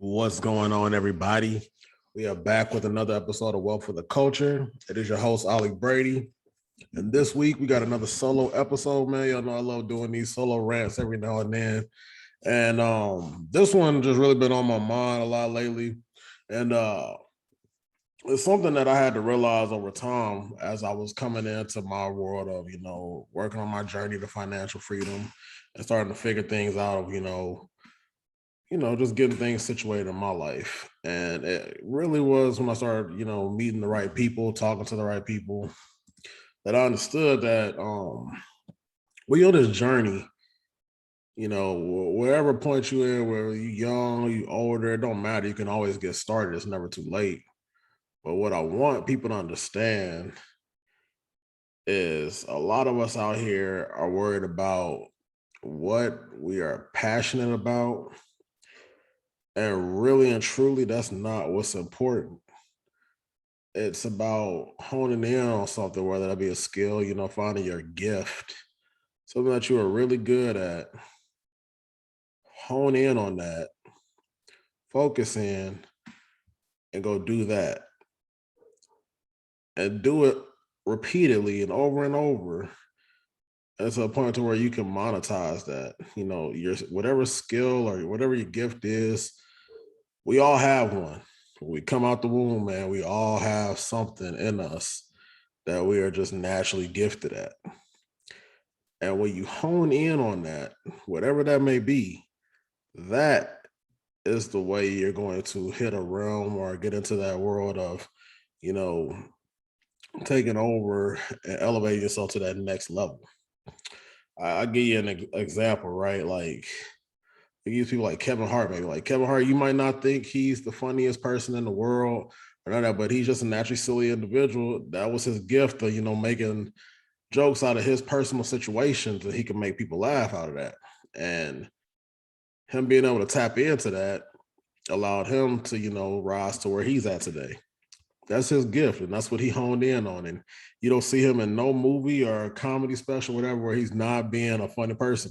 What's going on, everybody? We are back with another episode of Wealth for the Culture. It is your host, Ollie Brady. And this week, we got another solo episode, man. Y'all know I love doing these solo rants every now and then. And this one just really been on my mind a lot lately. And it's something that I had to realize over time as I was coming into my world of, working on my journey to financial freedom and starting to figure things out of, just getting things situated in my life. And it really was when I started, meeting the right people, talking to the right people, that I understood that we on this journey, wherever point you in, whether you young, you older, it don't matter. You can always get started. It's never too late. But what I want people to understand is a lot of us out here are worried about what we are passionate about. And really and truly, that's not what's important. It's about honing in on something, whether that be a skill, finding your gift, something that you are really good at. Hone in on that, focus in, and go do that. And do it repeatedly and over to a point to where you can monetize that. Your whatever skill or whatever your gift is, we all have one. When we come out the womb, man, we all have something in us that we are just naturally gifted at. And when you hone in on that, whatever that may be, that is the way you're going to hit a realm or get into that world of, taking over and elevating yourself to that next level. I'll give you an example, right? Like, you use people like Kevin Hart, maybe. Like Kevin Hart, you might not think he's the funniest person in the world or none of that, but he's just a naturally silly individual. That was his gift of, making jokes out of his personal situations that he can make people laugh out of that. And him being able to tap into that allowed him to, rise to where he's at today. That's his gift, and that's what he honed in on. And you don't see him in no movie or comedy special, whatever, where he's not being a funny person.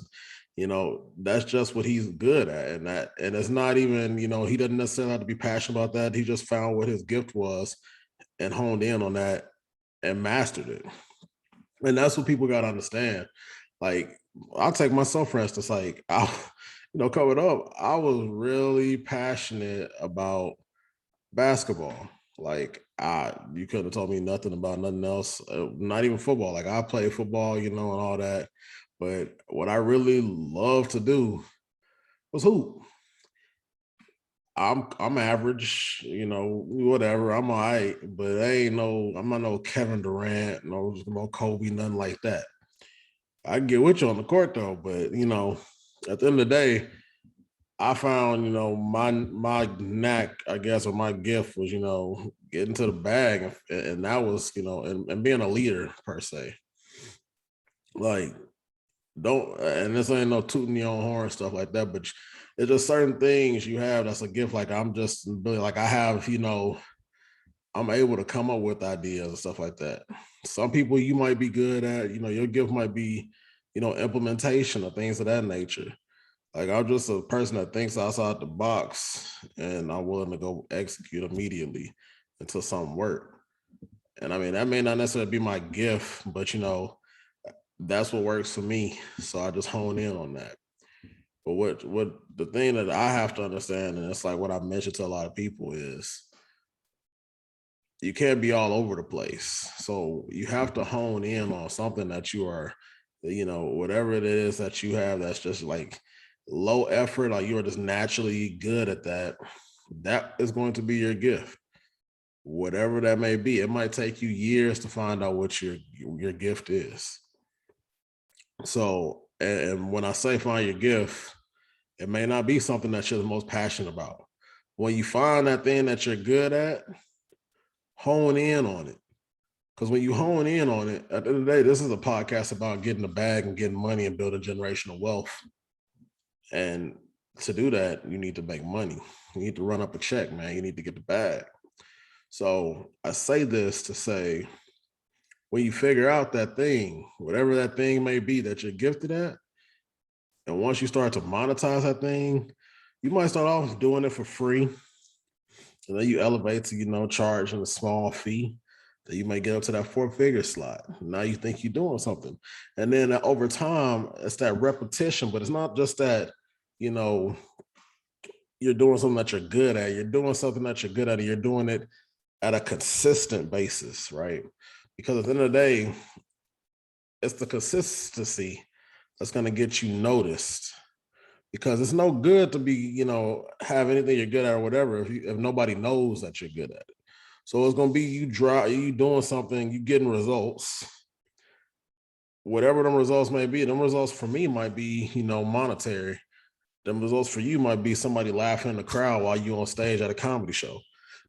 That's just what he's good at. And it's not even, he doesn't necessarily have to be passionate about that. He just found what his gift was and honed in on that and mastered it. And that's what people got to understand. Like, I'll take myself, for instance, like, coming up, I was really passionate about basketball. Like, you couldn't have told me nothing about nothing else, not even football. Like, I played football, and all that. But what I really love to do was hoop. I'm average, whatever. I'm all right, but I'm not no Kevin Durant, no Kobe, nothing like that. I can get with you on the court though, but at the end of the day, I found, my knack, I guess, or my gift was, getting to the bag, and that was, and being a leader per se. Like, don't, and this ain't no tooting your own horn stuff like that, but it's just certain things you have that's a gift. Like, I'm just really like, I have, I'm able to come up with ideas and stuff like that. Some people you might be good at, your gift might be, implementation or things of that nature. Like, I'm just a person that thinks outside the box, and I'm willing to go execute immediately until something works. And I mean, that may not necessarily be my gift, but that's what works for me. So I just hone in on that. But what the thing that I have to understand, and it's like what I mentioned to a lot of people, is you can't be all over the place. So you have to hone in on something that you are, whatever it is that you have that's just like low effort, like you are just naturally good at that. That is going to be your gift. Whatever that may be. It might take you years to find out what your gift is. So, and when I say find your gift, it may not be something that you're the most passionate about. When you find that thing that you're good at, hone in on it. Because when you hone in on it, at the end of the day, this is a podcast about getting the bag and getting money and building generational wealth. And to do that, you need to make money. You need to run up a check, man. You need to get the bag. So I say this to say, when you figure out that thing, whatever that thing may be that you're gifted at, and once you start to monetize that thing, You might start off doing it for free, and then you elevate to, charging a small fee. Then you might get up to that 4-figure slot. Now you think you're doing something. And then over time, it's that repetition, but it's not just that, you know, you're doing something that you're good at. You're doing something that you're good at, and you're doing it at a consistent basis, right? Because at the end of the day, it's the consistency that's going to get you noticed. Because it's no good to be, have anything you're good at or whatever if nobody knows that you're good at it. So it's gonna be you doing something, you getting results, whatever them results may be. Them results for me might be, monetary. Them results for you might be somebody laughing in the crowd while you on stage at a comedy show.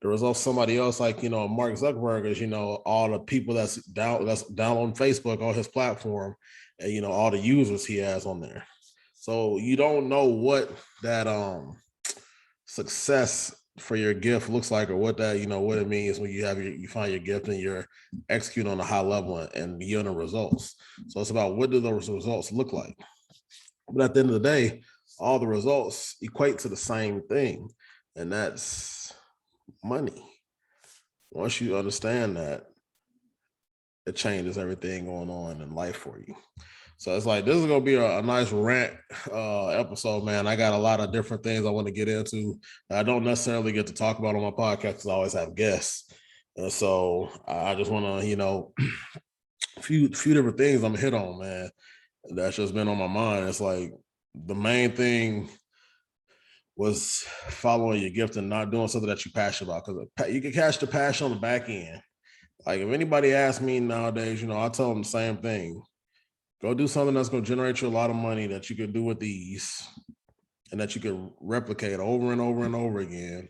The results somebody else, like Mark Zuckerberg, is all the people that's down on Facebook on his platform, and all the users he has on there. So you don't know what that success for your gift looks like, or what that what it means when you find your gift and you're executing on a high level and you're the results. So it's about, what do those results look like? But at the end of the day, all the results equate to the same thing, and that's money. Once you understand that, it changes everything going on in life for you. So it's like, this is gonna be a nice rant episode, man. I got a lot of different things I want to get into that I don't necessarily get to talk about on my podcast because I always have guests. And so I just want to, a few different things I'm hit on, man. That's just been on my mind. It's like, the main thing was following your gift and not doing something that you're passionate about, because you can catch the passion on the back end. Like, if anybody asks me nowadays, I tell them the same thing. Go do something that's going to generate you a lot of money that you can do with ease and that you can replicate over and over and over again.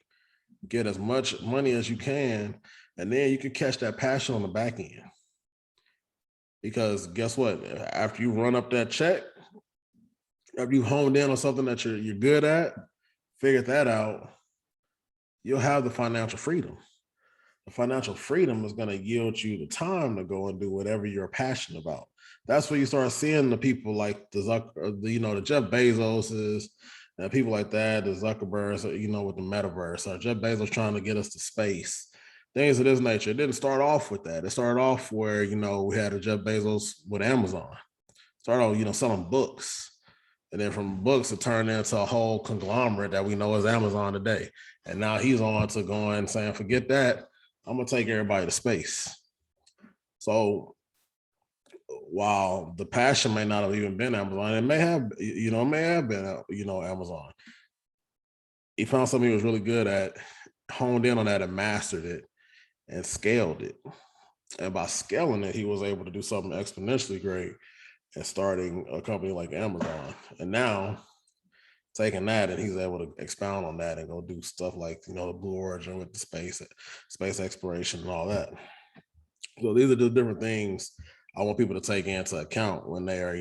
Get as much money as you can, and then you can catch that passion on the back end. Because guess what? After you run up that check, after you honed in on something that you're good at, figured that out, you'll have the financial freedom. The financial freedom is going to yield you the time to go and do whatever you're passionate about. That's where you start seeing the people like the Jeff Bezoses and people like that, the Zuckerbergs, with the metaverse, or Jeff Bezos trying to get us to space, things of this nature. It didn't start off with that. It started off where, we had a Jeff Bezos with Amazon. Started off, selling books. And then from books, it turned into a whole conglomerate that we know as Amazon today. And now he's on to going saying, forget that, I'm going to take everybody to space. So while the passion may not have even been Amazon, it may have been, Amazon. He found something he was really good at, honed in on that and mastered it and scaled it. And by scaling it, he was able to do something exponentially great and starting a company like Amazon. And now taking that, and he's able to expound on that and go do stuff like, the Blue Origin with the space exploration and all that. So these are the different things I want people to take into account when they are,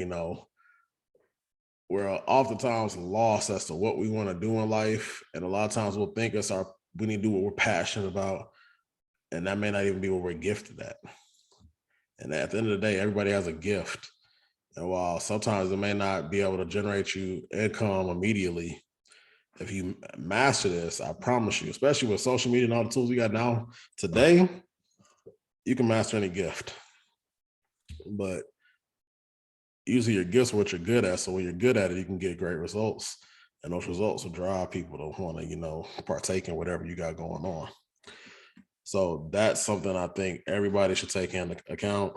we're oftentimes lost as to what we want to do in life. And a lot of times we'll think we need to do what we're passionate about. And that may not even be what we're gifted at. And at the end of the day, everybody has a gift. And while sometimes it may not be able to generate you income immediately, if you master this, I promise you, especially with social media and all the tools we got now today, you can master any gift. But usually your gifts are what you're good at. So when you're good at it, you can get great results. And those results will drive people to want to, partake in whatever you got going on. So that's something I think everybody should take into account.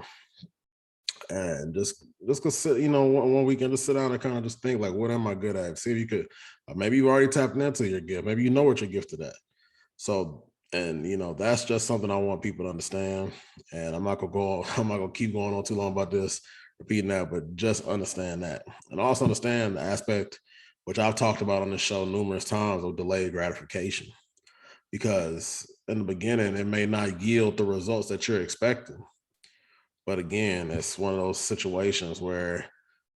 And just consider, one weekend, just sit down and kind of just think, like, what am I good at? See if you could, maybe you've already tapped into your gift. Maybe you know what you're gifted at. So, and that's just something I want people to understand. And I'm not gonna keep going on too long about this, repeating that, but just understand that. And also understand the aspect, which I've talked about on this show numerous times, of delayed gratification. Because in the beginning, it may not yield the results that you're expecting. But again, it's one of those situations where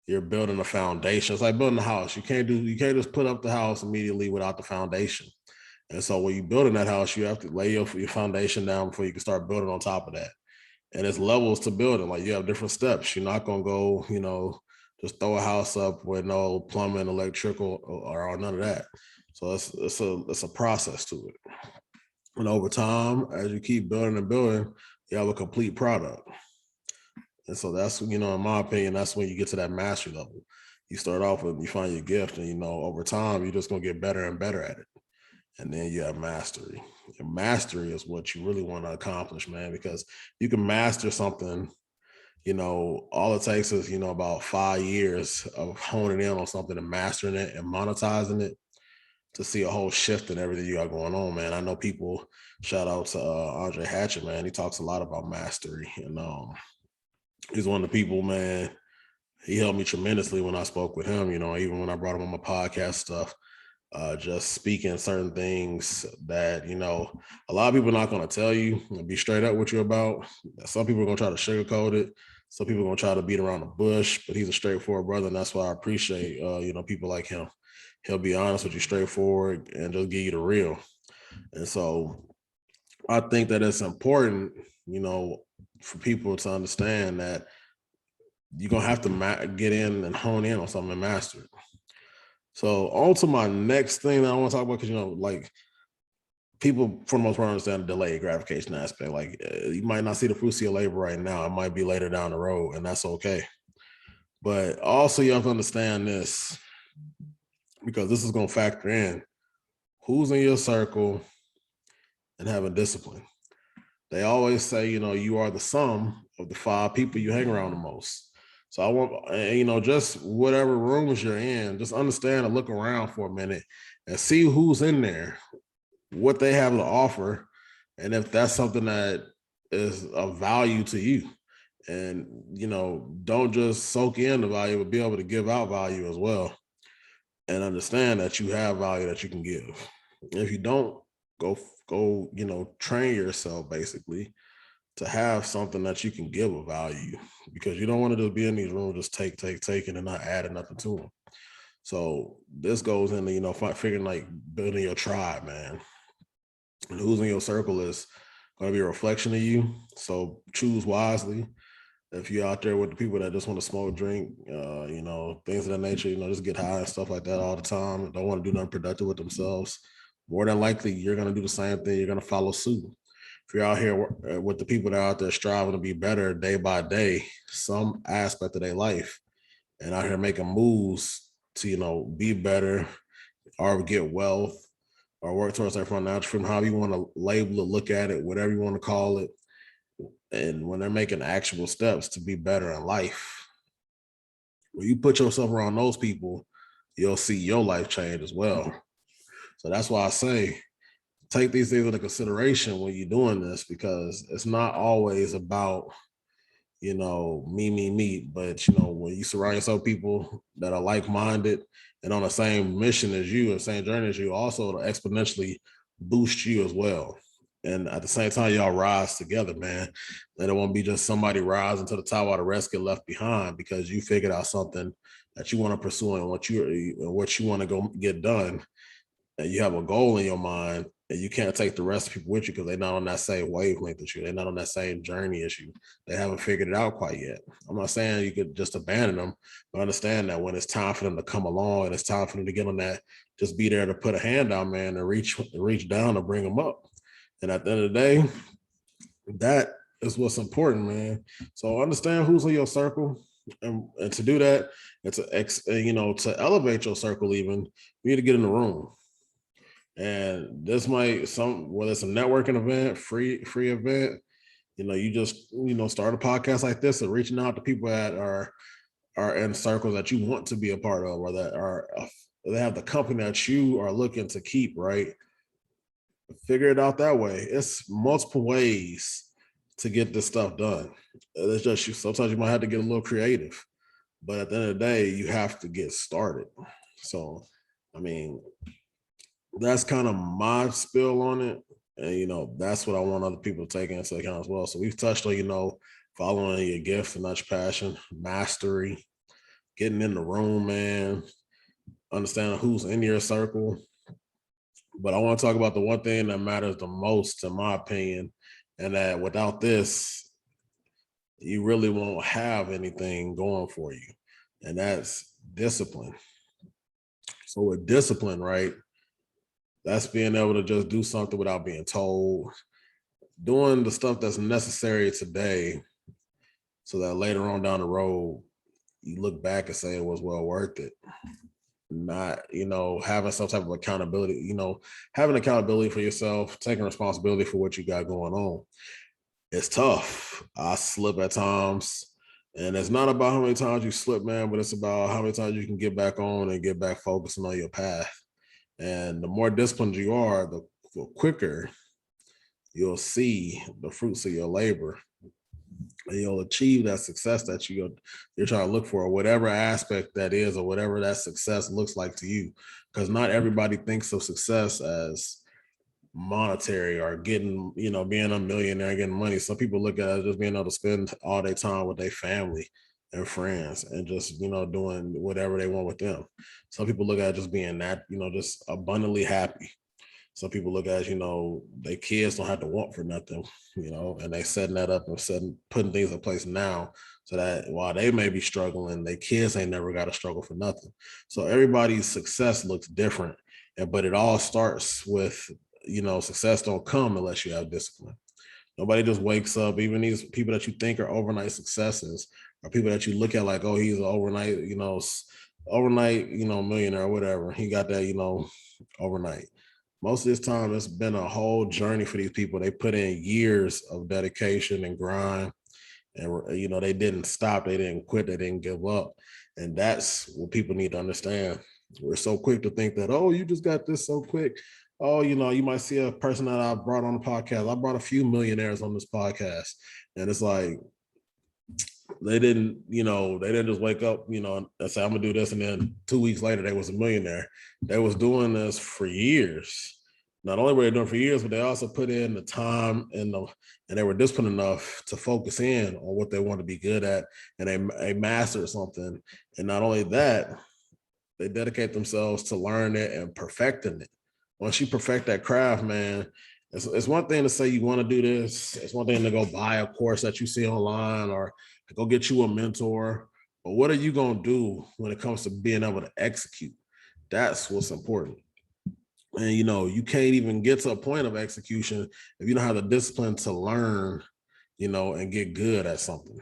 you're building a foundation. It's like building a house. You can't just put up the house immediately without the foundation. And so when you're building that house, you have to lay your foundation down before you can start building on top of that. And it's levels to building. Like, you have different steps. You're not going to go, just throw a house up with no plumbing, electrical, or none of that. So it's a process to it. And over time, as you keep building and building, you have a complete product. And so that's, in my opinion, that's when you get to that mastery level. You start off with, you find your gift, and, over time, you're just going to get better and better at it. And then you have mastery. And mastery is what you really want to accomplish, man, because you can master something, all it takes is, about 5 years of honing in on something and mastering it and monetizing it to see a whole shift in everything you got going on, man. I know people, shout out to Andre Hatchett, man. He talks a lot about mastery. And he's one of the people, man, he helped me tremendously when I spoke with him, even when I brought him on my podcast stuff. Just speaking certain things that, a lot of people are not going to tell you and be straight up with you about. Some people are going to try to sugarcoat it. Some people are going to try to beat around the bush, but he's a straightforward brother. And that's why I appreciate, people like him. He'll be honest with you, straightforward, and just give you the real. And so I think that it's important, for people to understand that you're going to have to get in and hone in on something and master it. So on to my next thing that I want to talk about, because, like, people for the most part understand the delayed gratification aspect. Like, you might not see the fruits of your labor right now. It might be later down the road, and that's okay. But also you have to understand this, because this is going to factor in who's in your circle and having discipline. They always say, you are the sum of the 5 people you hang around the most. So I want, just whatever rooms you're in, just understand and look around for a minute and see who's in there, what they have to offer, and if that's something that is of value to you. And, don't just soak in the value, but be able to give out value as well. And understand that you have value that you can give. And if you don't, go, train yourself basically to have something that you can give a value, because you don't want to just be in these rooms, just take, and not adding nothing to them. So this goes into, figuring, like, building your tribe, man. And who's in your circle is going to be a reflection of you. So choose wisely. If you're out there with the people that just want to smoke, drink, things of that nature, just get high and stuff like that all the time, don't want to do nothing productive with themselves, more than likely you're going to do the same thing. You're going to follow suit. If you're out here with the people that are out there striving to be better day by day, some aspect of their life, and out here making moves to, be better or get wealth or work towards that financial freedom, however you want to label it, look at it, whatever you want to call it. And when they're making actual steps to be better in life, when you put yourself around those people, you'll see your life change as well. So that's why I say, take these things into consideration when you're doing this, because it's not always about, me, but, when you surround yourself with people that are like-minded and on the same mission as you and same journey as you, also to exponentially boost you as well. And at the same time, y'all rise together, man. And it won't be just somebody rising to the top while the rest get left behind because you figured out something that you want to pursue and what you want to go get done. And you have a goal in your mind, and you can't take the rest of people with you because they're not on that same wavelength as you. They're not on that same journey as you. They haven't figured it out quite yet. I'm not saying you could just abandon them, but understand that when it's time for them to come along and it's time for them to get on that, just be there to put a hand out, man, and reach down to bring them up. And at the end of the day, that is what's important, man. So understand who's in your circle. And to do that, and to elevate your circle, even, you need to get in the room. And this might whether it's a networking event, free event, you just start a podcast like this and reaching out to people that are in circles that you want to be a part of, or that are they have the company that you are looking to keep, right? Figure it out that way. It's multiple ways to get this stuff done. It's just sometimes you might have to get a little creative, but at the end of the day, you have to get started. So, I mean, that's kind of my spill on it. And, that's what I want other people to take into account as well. So we've touched on, following your gift and not your passion, mastery, getting in the room, man, understanding who's in your circle. But I want to talk about the one thing that matters the most, in my opinion, and that without this, you really won't have anything going for you. and that's discipline. So with discipline, right, that's being able to just do something without being told, doing the stuff that's necessary today so that later on down the road, you look back and say it was well worth it. Not, having some type of accountability, having accountability for yourself, taking responsibility for what you got going on. It's tough. I slip at times. And it's not about how many times you slip, man, but it's about how many times you can get back on and get back focusing on your path. And the more disciplined you are, the quicker you'll see the fruits of your labor, and you'll achieve that success that you're trying to look for, or whatever aspect that is, or whatever that success looks like to you. Because not everybody thinks of success as monetary or getting, being a millionaire, getting money. Some people look at it as just being able to spend all their time with their family and friends and just, doing whatever they want with them. Some people look at it just being that, just abundantly happy. Some people look at, their kids don't have to want for nothing, and they setting that up and putting things in place now so that while they may be struggling, their kids ain't never got to struggle for nothing. So everybody's success looks different, but it all starts with, success don't come unless you have discipline. Nobody just wakes up. Even these people that you think are overnight successes are people that you look at like, oh, he's an overnight, millionaire or whatever. He got that, overnight. Most of this time, it's been a whole journey for these people. They put in years of dedication and grind, and they didn't stop, they didn't quit, they didn't give up, and that's what people need to understand. We're so quick to think that, oh, you just got this so quick. Oh, you might see a person that I brought on the podcast. I brought a few millionaires on this podcast, and it's like they didn't just wake up, and say, I'm gonna do this, and then 2 weeks later they was a millionaire. They was doing this for years. Not only were they doing it for years, but they also put in the time and they were disciplined enough to focus in on what they want to be good at, and they mastered something. And not only that, they dedicate themselves to learn it and perfecting it. Once you perfect that craft, man, it's one thing to say you want to do this. It's one thing to go buy a course that you see online or go get you a mentor. But what are you going to do when it comes to being able to execute? That's what's important. And, you can't even get to a point of execution if you don't have the discipline to learn, and get good at something.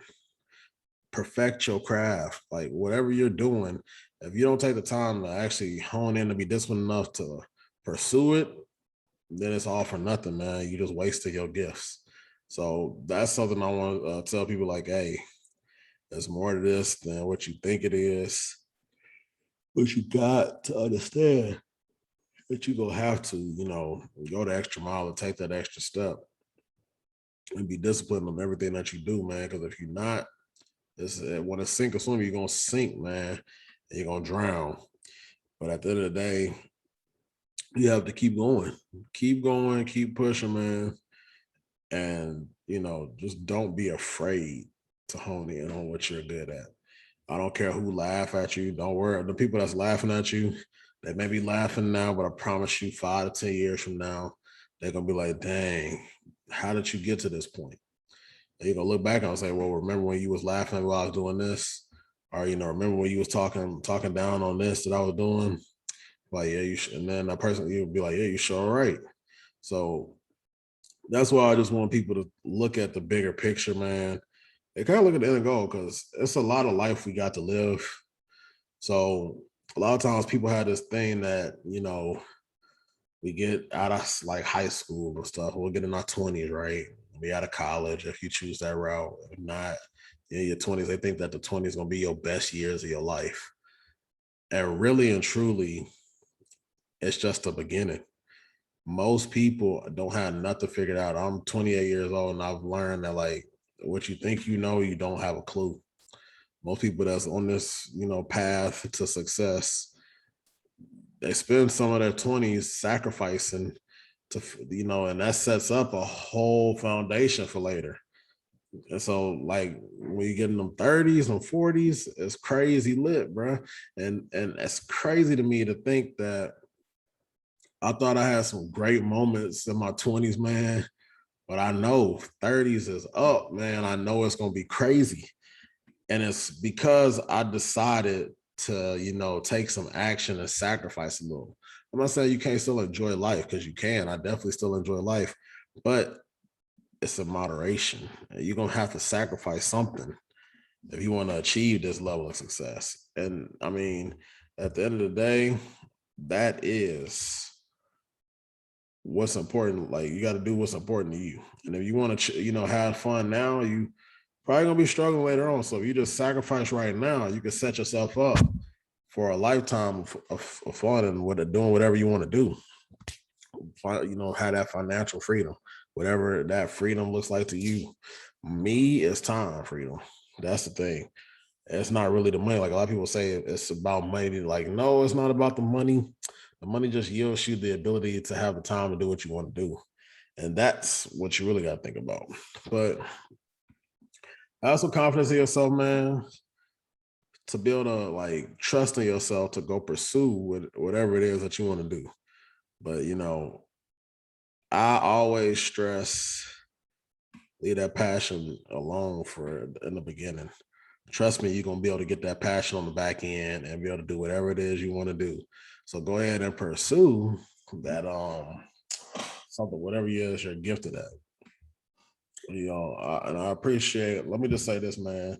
Perfect your craft. Like whatever you're doing, if you don't take the time to actually hone in to be disciplined enough to pursue it, then it's all for nothing, man. You just wasted your gifts. So that's something I want to tell people like, hey, there's more to this than what you think it is. But you got to understand that you're going to have to, go the extra mile and take that extra step and be disciplined on everything that you do, man. Because if you're not, when it's sink or swim, you're going to sink, man. And you're going to drown. But at the end of the day, you have to keep going, keep pushing, man. And, just don't be afraid to hone in on what you're good at. I don't care who laugh at you. Don't worry. The people that's laughing at you, they may be laughing now, but I promise you 5 to 10 years from now, they're going to be like, dang, how did you get to this point? And you're going to look back and say, well, remember when you was laughing while I was doing this? Or, remember when you was talking down on this that I was doing? Like, yeah, you should. And then that person, you'll be like, yeah, you sure right. So that's why I just want people to look at the bigger picture, man. They kind of look at the end goal because it's a lot of life we got to live. So a lot of times people have this thing that, we get out of like high school and stuff. We'll get in our 20s, right? Be out of college if you choose that route. If not, in your 20s, they think that the 20s is going to be your best years of your life. And really and truly, it's just the beginning. Most people don't have nothing figured out. I'm 28 years old and I've learned that like what you think you know, you don't have a clue. Most people that's on this, path to success, they spend some of their 20s sacrificing to, and that sets up a whole foundation for later. And so, like, when you get in them 30s and 40s, it's crazy lit, bro. And it's crazy to me to think that I thought I had some great moments in my 20s, man. But I know 30s is up, man. I know it's gonna be crazy. And it's because I decided to, take some action and sacrifice a little. I'm not saying you can't still enjoy life, because you can. I definitely still enjoy life, but it's in moderation. You're gonna have to sacrifice something if you want to achieve this level of success. And I mean, at the end of the day, that is what's important. Like, you got to do what's important to you. And if you want to, have fun now, you probably gonna be struggling later on. So if you just sacrifice right now, you can set yourself up for a lifetime of fun and doing whatever you want to do. Have that financial freedom, whatever that freedom looks like to you. Me, it's time freedom. That's the thing. It's not really the money. Like, a lot of people say it's about money. Like, no, it's not about the money. The money just yields you the ability to have the time to do what you want to do. And that's what you really got to think about. But have some confidence in yourself, man, to build a like trust in yourself to go pursue whatever it is that you want to do. But I always stress, leave that passion alone for in the beginning. Trust me, you're gonna be able to get that passion on the back end and be able to do whatever it is you want to do. So go ahead and pursue that something, whatever it is you're gifted at. And I appreciate. Let me just say this, man.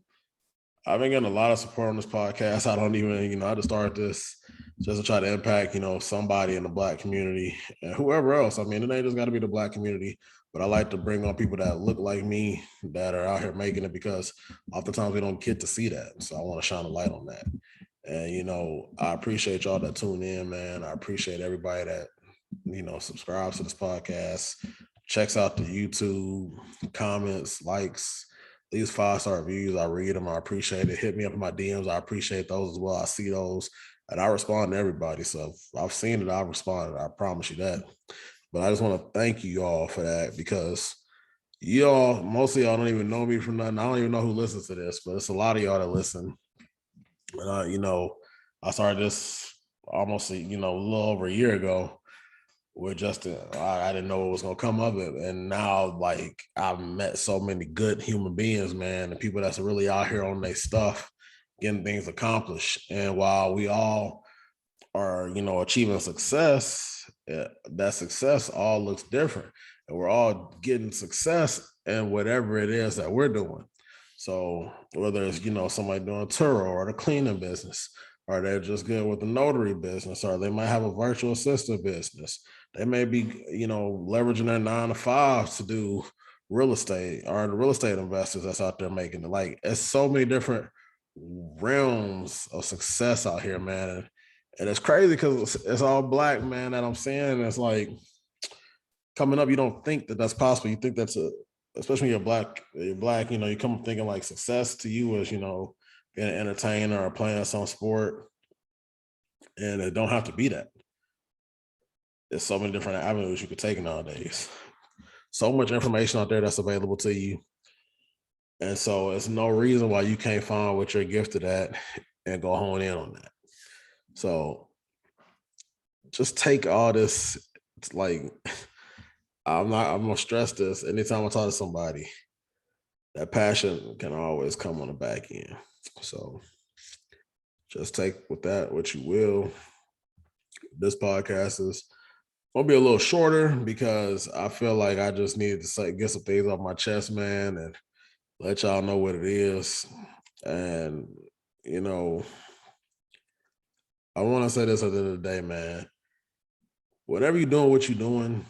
I've been getting a lot of support on this podcast. I don't even, I just started this just to try to impact, somebody in the Black community and whoever else. I mean, it ain't just got to be the Black community, but I like to bring on people that look like me, that are out here making it, because oftentimes we don't get to see that. So I want to shine a light on that. And, I appreciate y'all that tune in, man. I appreciate everybody that, subscribes to this podcast, checks out the YouTube, comments, likes, these 5-star reviews. I read them. I appreciate it. Hit me up in my DMs. I appreciate those as well. I see those and I respond to everybody. So if I've seen it, I've responded. I promise you that. But I just want to thank you all for that, because y'all, most of y'all don't even know me from nothing. I don't even know who listens to this, but it's a lot of y'all that listen. And I started this almost a little over a year ago with Justin. I didn't know what was gonna come of it, and now like I've met so many good human beings, man, and people that's really out here on their stuff, getting things accomplished. And while we all are, achieving success, that success all looks different, and we're all getting success in whatever it is that we're doing. So whether it's somebody doing a tour or the cleaning business, or they're just good with the notary business, or they might have a virtual assistant business, they may be leveraging their 9 to 5 to do real estate, or the real estate investors that's out there making it. Like, it's so many different realms of success out here, man. And it's crazy because it's all Black, man, that I'm seeing. It's like, coming up, you don't think that that's possible. You think especially when you're black, you come thinking like success to you is, being an entertainer or playing some sport. And it don't have to be that. There's so many different avenues you could take nowadays. So much information out there that's available to you. And so it's no reason why you can't find what you're gifted at and go hone in on that. So just take all this. It's like, I'm gonna stress this anytime I talk to somebody. That passion can always come on the back end. So just take with that what you will. This podcast is gonna be a little shorter because I feel like I just needed to get some things off my chest, man, and let y'all know what it is. And I want to say this at the end of the day, man. Whatever you're doing, what you're doing,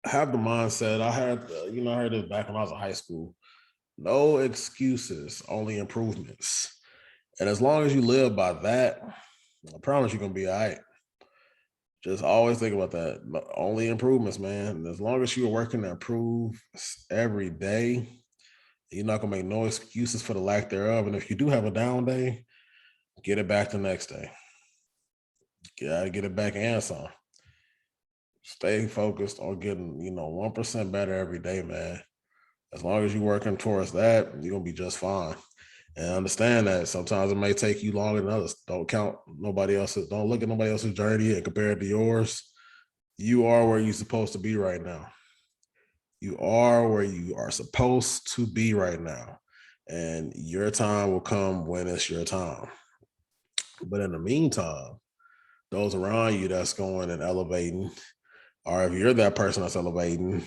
have the mindset. I heard this back when I was in high school. No excuses, only improvements. And as long as you live by that, I promise you're gonna be all right. Just always think about that. Only improvements, man. And as long as you're working to improve every day, you're not gonna make no excuses for the lack thereof. And if you do have a down day, get it back the next day. Gotta get it back and some. Stay focused on getting, 1% better every day, man. As long as you're working towards that, you're gonna be just fine. And understand that sometimes it may take you longer than others. Don't count nobody else's, don't look at nobody else's journey and compare it to yours. You are where you're supposed to be right now. You are where you are supposed to be right now. and your time will come when it's your time. But in the meantime, those around you that's going and elevating, or if you're that person that's elevating,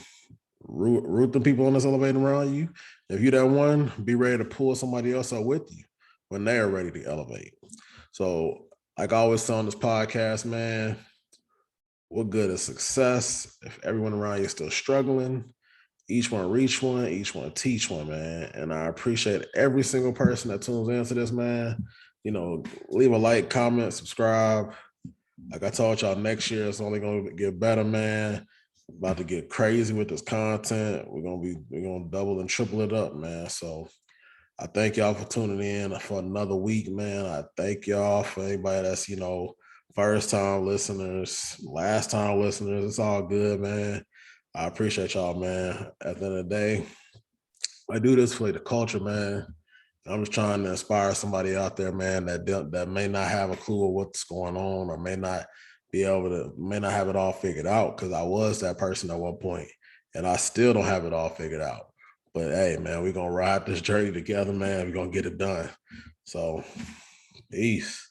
root the people on this elevating around you. If you're that one, be ready to pull somebody else up with you when they are ready to elevate. So, like I always say on this podcast, man, what good is success if everyone around you is still struggling? Each one reach one, each one teach one, man. And I appreciate every single person that tunes into this, man. Leave a like, comment, subscribe. Like I told y'all, next year it's only gonna get better, man. About to get crazy with this content. We're gonna double and triple it up, man. So I thank y'all for tuning in for another week, man. I thank y'all for anybody that's, first time listeners, last time listeners. It's all good, man. I appreciate y'all, man. At the end of the day, I do this for the culture, man. I'm just trying to inspire somebody out there, man, that may not have a clue of what's going on, or may not have it all figured out. Because I was that person at one point, and I still don't have it all figured out. But hey, man, we're gonna ride this journey together, man. We're gonna get it done. So, peace.